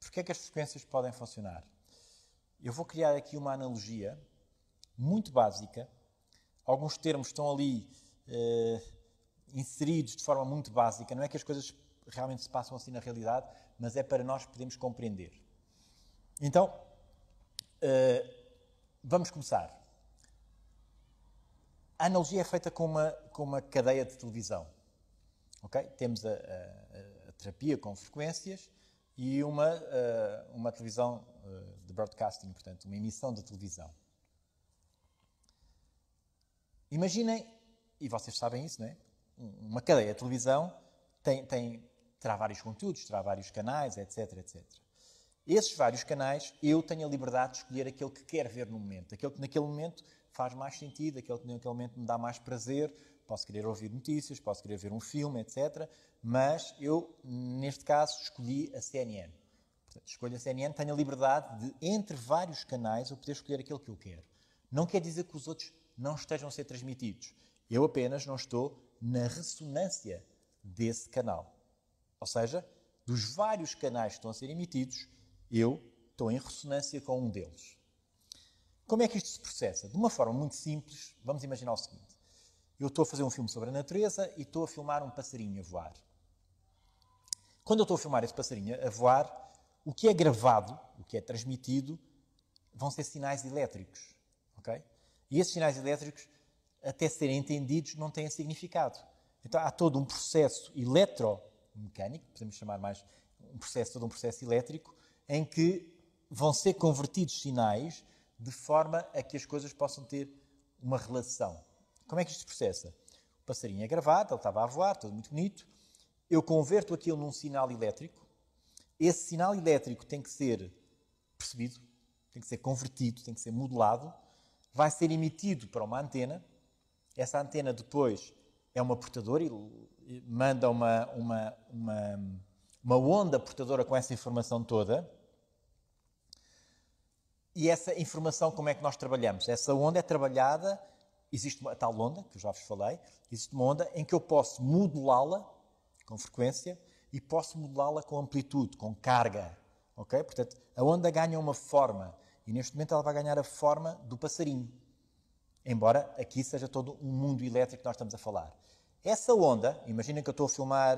Porque é que as frequências podem funcionar? Eu vou criar aqui uma analogia muito básica. Alguns termos estão ali inseridos de forma muito básica. Não é que as coisas realmente se passam assim na realidade, mas é para nós podermos compreender. Então, vamos começar. A analogia é feita com uma cadeia de televisão. Okay? Temos a terapia com frequências e uma televisão de broadcasting, portanto, uma emissão de televisão. Imaginem, e vocês sabem isso, não é? Uma cadeia de televisão terá vários conteúdos, terá vários canais, etc, etc. Esses vários canais, eu tenho a liberdade de escolher aquele que quero ver no momento, aquele que naquele momento faz mais sentido, aquele que naquele momento me dá mais prazer. Posso querer ouvir notícias, posso querer ver um filme, etc. Mas eu, neste caso, escolhi a CNN. Portanto, escolho a CNN, tenho a liberdade de, entre vários canais, eu poder escolher aquele que eu quero. Não quer dizer que os outros não estejam a ser transmitidos. Eu apenas não estou na ressonância desse canal. Ou seja, dos vários canais que estão a ser emitidos, eu estou em ressonância com um deles. Como é que isto se processa? De uma forma muito simples, vamos imaginar o seguinte. Eu estou a fazer um filme sobre a natureza e estou a filmar um passarinho a voar. Quando eu estou a filmar esse passarinho a voar, o que é gravado, o que é transmitido, vão ser sinais elétricos. Okay? E esses sinais elétricos, até serem entendidos, não têm significado. Então há todo um processo eletromecânico, podemos chamar mais todo um processo elétrico, em que vão ser convertidos sinais de forma a que as coisas possam ter uma relação. Como é que isto se processa? O passarinho é gravado, ele estava a voar, tudo muito bonito. Eu converto aquilo num sinal elétrico. Esse sinal elétrico tem que ser percebido, tem que ser convertido, tem que ser modelado. Vai ser emitido para uma antena. Essa antena depois é uma portadora e manda uma onda portadora com essa informação toda. E essa informação, como é que nós trabalhamos? Essa onda é trabalhada, existe uma tal onda, que eu já vos falei, existe uma onda em que eu posso modelá-la com frequência e posso modelá-la com amplitude, com carga. Okay? Portanto, a onda ganha uma forma e neste momento ela vai ganhar a forma do passarinho. Embora aqui seja todo um mundo elétrico que nós estamos a falar. Essa onda, imaginem que eu estou a filmar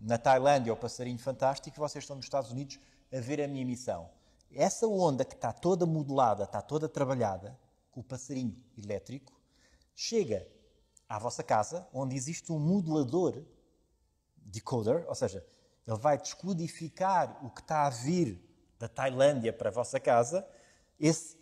na Tailândia o passarinho fantástico e vocês estão nos Estados Unidos a ver a minha emissão. Essa onda que está toda modelada, está toda trabalhada, com o passarinho elétrico, chega à vossa casa, onde existe um modelador, decoder, ou seja, ele vai descodificar o que está a vir da Tailândia para a vossa casa. Esse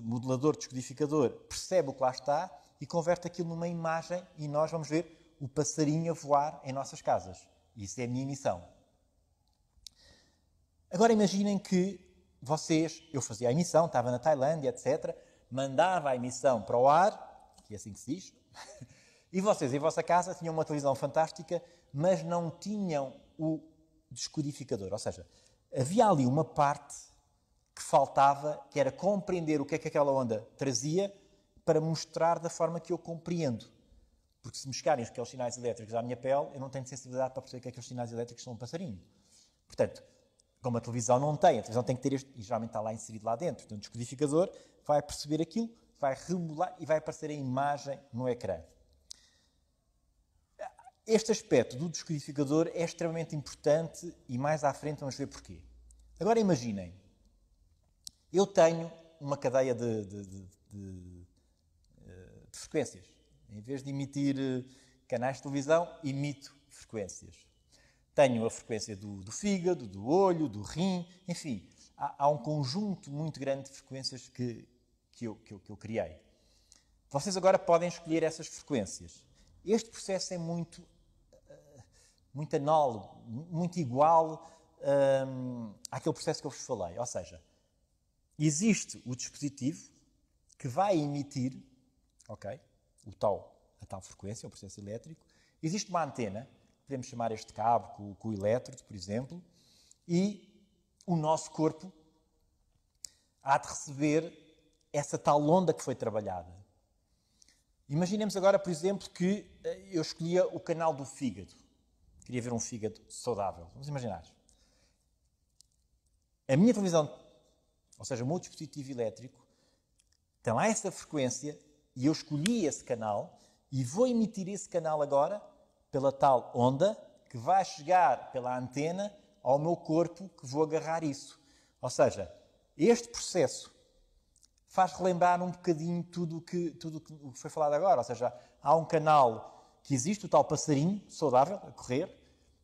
modelador, descodificador, percebe o que lá está e converte aquilo numa imagem e nós vamos ver o passarinho a voar em nossas casas. Isso é a minha emissão. Agora imaginem que eu fazia a emissão, estava na Tailândia, etc., mandava a emissão para o ar, que é assim que se diz, e vocês em vossa casa tinham uma televisão fantástica, mas não tinham o descodificador. Ou seja, havia ali uma parte que faltava, que era compreender o que é que aquela onda trazia para mostrar da forma que eu compreendo. Porque se me chegarem aqueles sinais elétricos à minha pele, eu não tenho sensibilidade para perceber que aqueles sinais elétricos são um passarinho. Portanto, como a televisão não tem, a televisão tem que ter e geralmente está lá inserido lá dentro. Portanto, o descodificador vai perceber aquilo, vai remodelar e vai aparecer a imagem no ecrã. Este aspecto do descodificador é extremamente importante e mais à frente vamos ver porquê. Agora imaginem, eu tenho uma cadeia de frequências. Em vez de emitir canais de televisão, emito frequências. Tenho a frequência do fígado, do olho, do rim, enfim, há um conjunto muito grande de frequências que eu criei. Vocês agora podem escolher essas frequências. Este processo é muito análogo, muito igual àquele processo que eu vos falei. Ou seja, existe o dispositivo que vai emitir, okay, a tal frequência, o processo elétrico. Existe uma antena, podemos chamar este cabo com o elétrodo, por exemplo, e o nosso corpo há de receber essa tal onda que foi trabalhada. Imaginemos agora, por exemplo, que eu escolhia o canal do fígado. Queria ver um fígado saudável. Vamos imaginar. a minha televisão, ou seja, o meu dispositivo elétrico, tem lá essa frequência e eu escolhi esse canal e vou emitir esse canal agora pela tal onda que vai chegar pela antena ao meu corpo, que vou agarrar isso. Ou seja, este processo faz relembrar um bocadinho tudo o que foi falado agora. Ou seja, há um canal que existe, o tal passarinho saudável, a correr,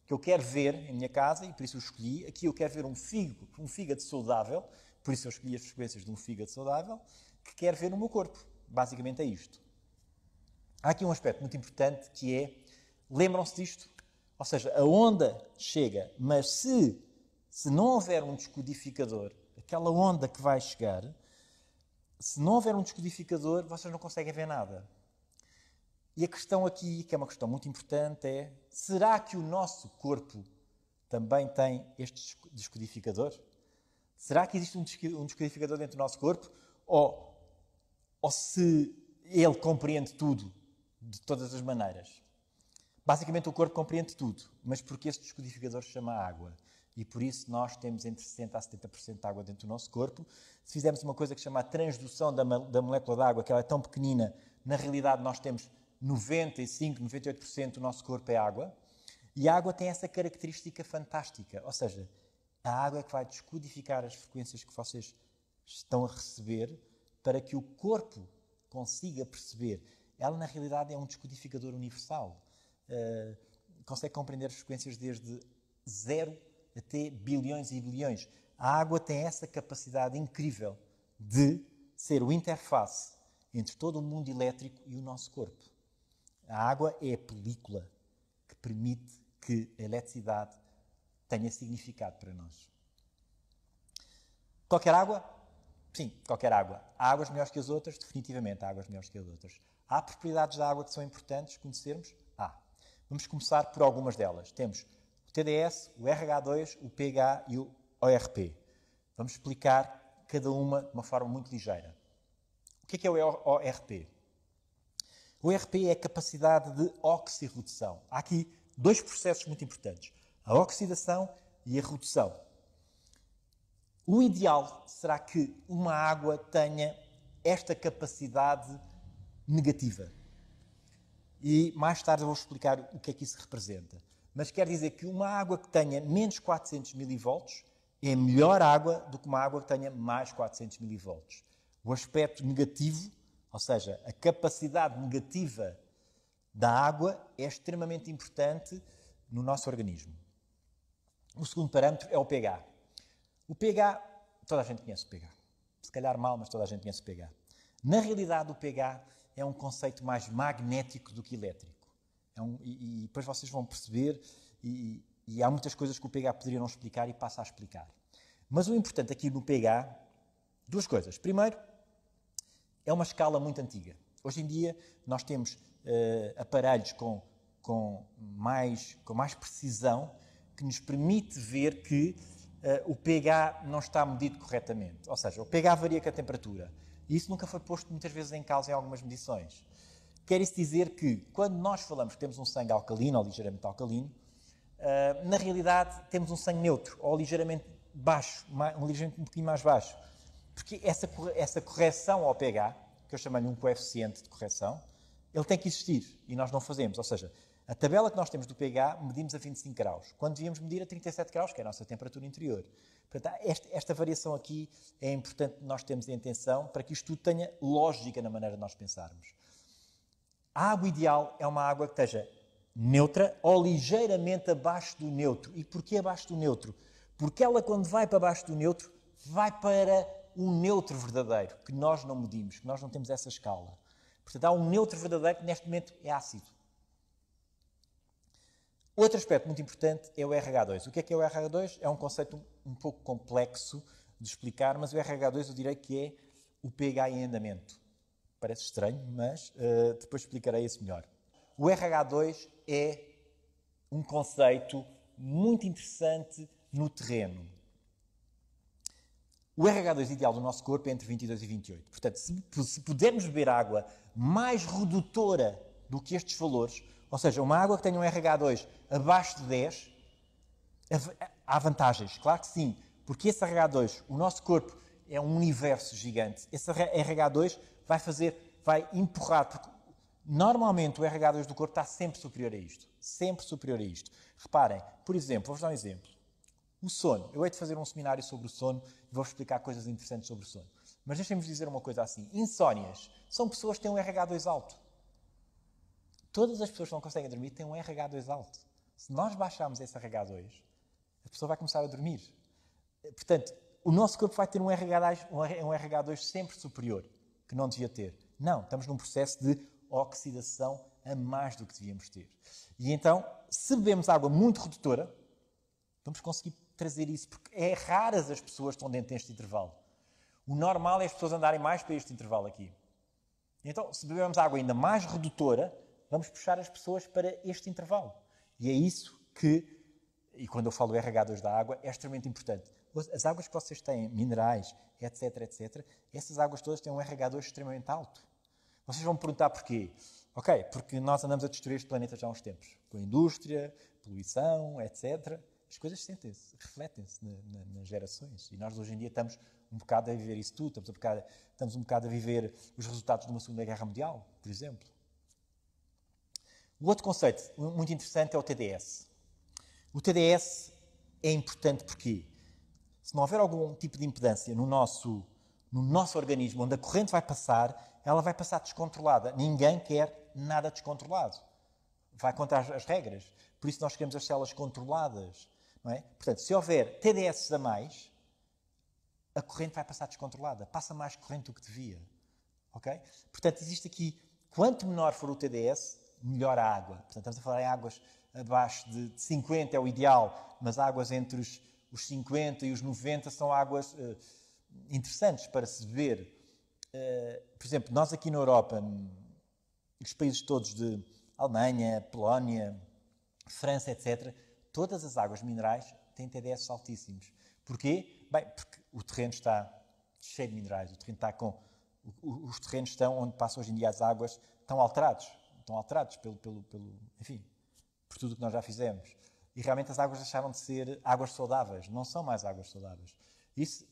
que eu quero ver em minha casa e por isso eu escolhi. Aqui eu quero ver um fígado saudável, por isso eu escolhi as frequências de um fígado saudável, que quero ver no meu corpo. Basicamente é isto. Há aqui um aspecto muito importante que é, lembram-se disto? Ou seja, a onda chega, mas se não houver um descodificador, aquela onda que vai chegar, se não houver um descodificador, vocês não conseguem ver nada. E a questão aqui, que é uma questão muito importante, é: será que o nosso corpo também tem este descodificador? Será que existe um descodificador dentro do nosso corpo? Ou se ele compreende tudo, de todas as maneiras? Basicamente o corpo compreende tudo, mas porque esse descodificador se chama água. E por isso nós temos entre 60% a 70% de água dentro do nosso corpo. Se fizermos uma coisa que se chama a transdução da molécula de água, que ela é tão pequenina, na realidade nós temos 95%, 98% do nosso corpo é água. E a água tem essa característica fantástica. Ou seja, a água é que vai descodificar as frequências que vocês estão a receber para que o corpo consiga perceber. Ela, na realidade, é um descodificador universal. Consegue compreender as frequências desde 0 até bilhões e bilhões. A água tem essa capacidade incrível de ser o interface entre todo o mundo elétrico e o nosso corpo. A água é a película que permite que a eletricidade tenha significado para nós. Qualquer água? Sim, qualquer água. Há águas melhores que as outras? Definitivamente há águas melhores que as outras. Há propriedades da água que são importantes conhecermos? Há. Vamos começar por algumas delas. Temos o TDS, o RH2, o pH e o ORP. Vamos explicar cada uma de uma forma muito ligeira. O que é o ORP? O ORP é a capacidade de oxirredução. Há aqui dois processos muito importantes: a oxidação e a redução. O ideal será que uma água tenha esta capacidade negativa. E mais tarde eu vou explicar o que é que isso representa. Mas quer dizer que uma água que tenha menos 400 mV é melhor água do que uma água que tenha mais 400 mV. O aspecto negativo, ou seja, a capacidade negativa da água, é extremamente importante no nosso organismo. O segundo parâmetro é o pH. O pH, toda a gente conhece o pH. Se calhar mal, mas toda a gente conhece o pH. Na realidade, o pH é um conceito mais magnético do que elétrico. E depois vocês vão perceber, e há muitas coisas que o pH poderia não explicar e passa a explicar. Mas o importante aqui no pH, duas coisas. Primeiro, é uma escala muito antiga. Hoje em dia nós temos aparelhos com mais precisão que nos permite ver que o pH não está medido corretamente. Ou seja, o pH varia com a temperatura. E isso nunca foi posto muitas vezes em causa em algumas medições. Quer isso dizer que, quando nós falamos que temos um sangue alcalino ou ligeiramente alcalino, na realidade temos um sangue neutro ou ligeiramente baixo, ligeiramente um pouquinho mais baixo. Porque essa correção ao pH, que eu chamo-lhe um coeficiente de correção, ele tem que existir e nós não fazemos. Ou seja, a tabela que nós temos do pH medimos a 25 graus, quando devíamos medir a 37 graus, que é a nossa temperatura interior. Portanto, esta variação aqui é importante nós termos em atenção para que isto tudo tenha lógica na maneira de nós pensarmos. A água ideal é uma água que esteja neutra ou ligeiramente abaixo do neutro. E porquê abaixo do neutro? Porque ela, quando vai para baixo do neutro, vai para um neutro verdadeiro, que nós não medimos, que nós não temos essa escala. Portanto, há um neutro verdadeiro que neste momento é ácido. Outro aspecto muito importante é o RH2. O que é o RH2? É um conceito um pouco complexo de explicar, mas o RH2 eu direi que é o pH em andamento. Parece estranho, mas depois explicarei isso melhor. O RH2 é um conceito muito interessante no terreno. O RH2 ideal do nosso corpo é entre 22 e 28. Portanto, se pudermos beber água mais redutora do que estes valores, ou seja, uma água que tenha um RH2 abaixo de 10, há vantagens, claro que sim, Porque esse RH2, o nosso corpo é um universo gigante. Esse RH2 vai empurrar, porque normalmente o RH2 do corpo está sempre superior a isto. Sempre superior a isto. Reparem, por exemplo, vou-vos dar um exemplo. O sono. Eu hei de fazer um seminário sobre o sono e vou explicar coisas interessantes sobre o sono. Mas deixem-me dizer uma coisa assim. Insónias são pessoas que têm um RH2 alto. Todas as pessoas que não conseguem dormir têm um RH2 alto. Se nós baixarmos esse RH2, a pessoa vai começar a dormir. Portanto, o nosso corpo vai ter um RH2 sempre superior, que não devia ter. Não, estamos num processo de oxidação a mais do que devíamos ter. E então, se bebemos água muito redutora, vamos conseguir trazer isso, porque é raras as pessoas que estão dentro deste intervalo. O normal é as pessoas andarem mais para este intervalo aqui. Então, se bebermos água ainda mais redutora, vamos puxar as pessoas para este intervalo. E é isso que, e quando eu falo RH2 da água, é extremamente importante. As águas que vocês têm, minerais, etc, etc, essas águas todas têm um RH2 extremamente alto. Vocês vão me perguntar porquê. Ok, porque nós andamos a destruir este planeta já há uns tempos. Com a indústria, poluição, etc. As coisas sentem-se, refletem-se nas gerações. E nós hoje em dia estamos um bocado a viver isso tudo. Estamos um bocado a viver os resultados de uma Segunda Guerra Mundial, por exemplo. O outro conceito muito interessante é o TDS. O TDS é importante porque, se não houver algum tipo de impedância no nosso organismo, onde a corrente vai passar, ela vai passar descontrolada. Ninguém quer nada descontrolado. Vai contra as regras. Por isso nós queremos as células controladas. Não é? Portanto, se houver TDS a mais, a corrente vai passar descontrolada. Passa mais corrente do que devia. Okay? Portanto, existe aqui, quanto menor for o TDS, melhor a água. Portanto, estamos a falar em águas abaixo de 50 é o ideal, mas águas entre os 50 e os 90 são águas interessantes para se beber. Por exemplo, nós aqui na Europa, nos países todos de Alemanha, Polónia, França, etc., todas as águas minerais têm TDS altíssimos. Porquê? Bem, porque o terreno está cheio de minerais. Os terrenos estão, onde passam hoje em dia as águas, estão alterados enfim, por tudo o que nós já fizemos. E realmente as águas deixaram de ser águas saudáveis. Não são mais águas saudáveis. Isso,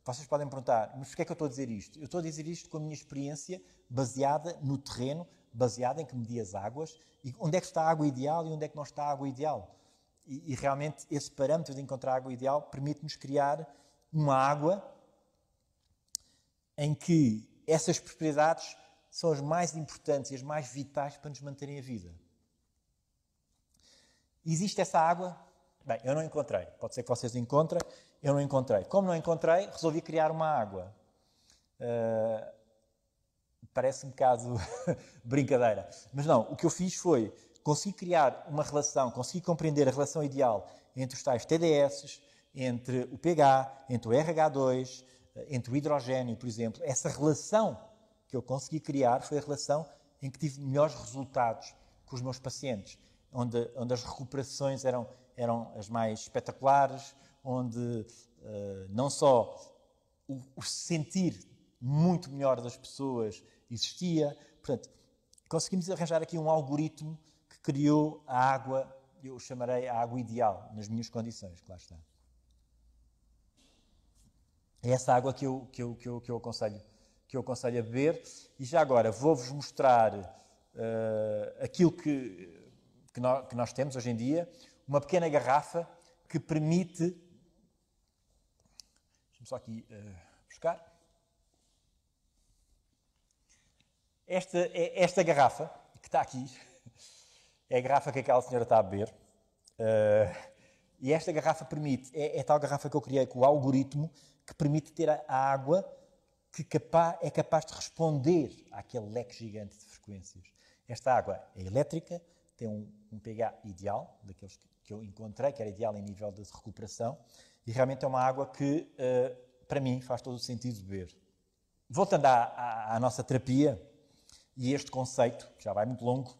vocês podem perguntar, mas porquê é que eu estou a dizer isto? Eu estou a dizer isto com a minha experiência baseada no terreno, baseada em que medi as águas e onde é que está a água ideal e onde é que não está a água ideal. E realmente esse parâmetro de encontrar a água ideal permite-nos criar uma água em que essas propriedades são as mais importantes e as mais vitais para nos manterem a vida. Existe essa água? Bem, eu não encontrei. Pode ser que vocês encontrem. Eu não encontrei. Como não encontrei, resolvi criar uma água. Parece um bocado brincadeira. Mas não, o que eu fiz foi conseguir criar uma relação, conseguir compreender a relação ideal entre os tais TDS, entre o pH, entre o RH2, entre o hidrogênio, por exemplo. Essa relação que eu consegui criar foi a relação em que tive melhores resultados com os meus pacientes, onde as recuperações eram as mais espetaculares, onde não só o sentir muito melhor das pessoas existia. Portanto, conseguimos arranjar aqui um algoritmo que criou a água, eu chamarei a água ideal, nas minhas condições, claro está. É essa água que eu aconselho a beber. E já agora vou-vos mostrar aquilo que nós temos hoje em dia, uma pequena garrafa que permite... Deixa-me só aqui buscar. Esta garrafa, que está aqui, é a garrafa que aquela senhora está a beber. E esta garrafa permite, é tal garrafa que eu criei com o algoritmo que permite ter a água que é capaz de responder àquele leque gigante de frequências. Esta água é elétrica, tem um pH ideal, daqueles que eu encontrei, que era ideal em nível de recuperação, e realmente é uma água que, para mim, faz todo o sentido beber. Voltando à nossa terapia, e este conceito, que já vai muito longo,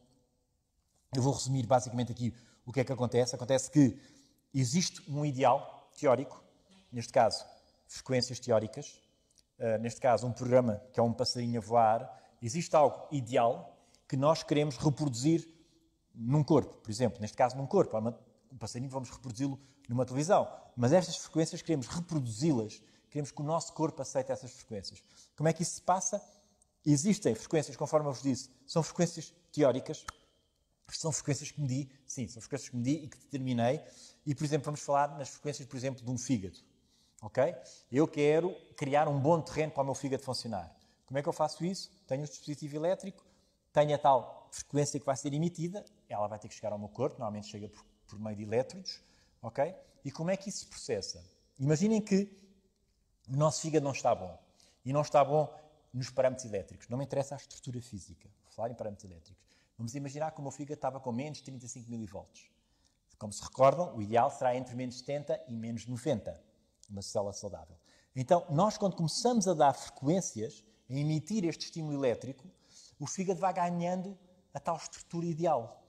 eu vou resumir basicamente aqui o que é que acontece. Acontece que existe um ideal teórico, neste caso, frequências teóricas, neste caso, um programa que é um passarinho a voar. Existe algo ideal que nós queremos reproduzir num corpo, por exemplo, neste caso num corpo. o passarinho vamos reproduzi-lo numa televisão. Mas estas frequências queremos reproduzi-las, queremos que o nosso corpo aceite essas frequências. Como é que isso se passa? Existem frequências, conforme eu vos disse, são frequências teóricas, são frequências que medi, sim, são frequências que medi e que determinei. E, por exemplo, vamos falar nas frequências, por exemplo, de um fígado. Ok? Eu quero criar um bom terreno para o meu fígado funcionar. Como é que eu faço isso? Tenho um dispositivo elétrico, tenho a tal frequência que vai ser emitida, ela vai ter que chegar ao meu corpo, normalmente chega por meio de elétrodos, ok? E como é que isso se processa? Imaginem que o nosso fígado não está bom. E não está bom nos parâmetros elétricos. Não me interessa a estrutura física. Vou falar em parâmetros elétricos. Vamos imaginar que o meu fígado estava com menos 35 milivolts. Como se recordam, o ideal será entre menos 70 e menos 90. Uma célula saudável. Então, nós quando começamos a dar frequências, a emitir este estímulo elétrico, o fígado vai ganhando a tal estrutura ideal.